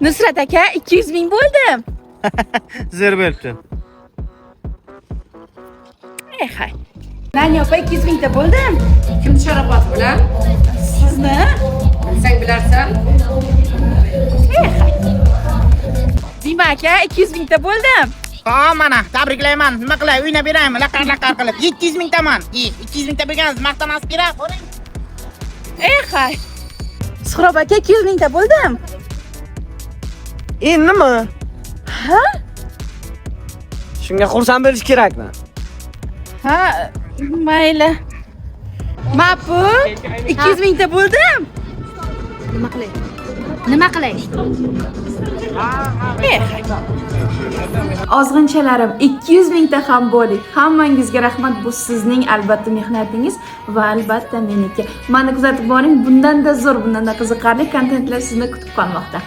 Nusrat aka 200 ming bo'ldim. Zo'r bo'libdi. Hay. Nani opa 200 mingta bo'ldim. Kim sharobot bilan? Sizni? Bilsang bilarsan. Dima aka 200 mingta bo'ldim. Ha, mana tabriklayman. Nima qilay? Uyna beraymi? Laqar qilib. 700 mingtaman. 200 mingta bergansiz, maqtamas kerak. Ko'ring. Hay. Suhrob aka 200 mingta bo'ldim. Nima? Ha? Shunga xursand bo'lish kerakmi? Ha, mayli. Mapu 200 mingta bo'ldim. Nima qilay? Ozg'inchalarim 200 mingta ham bo'ldik. Hammangizga rahmat. Bu sizning albatta mehnatingiz va albatta meniki. Mani kuzatib boring. Bundan-da zo'r, bundan-da qiziqarli kontentlar sizni kutib qolmoqda.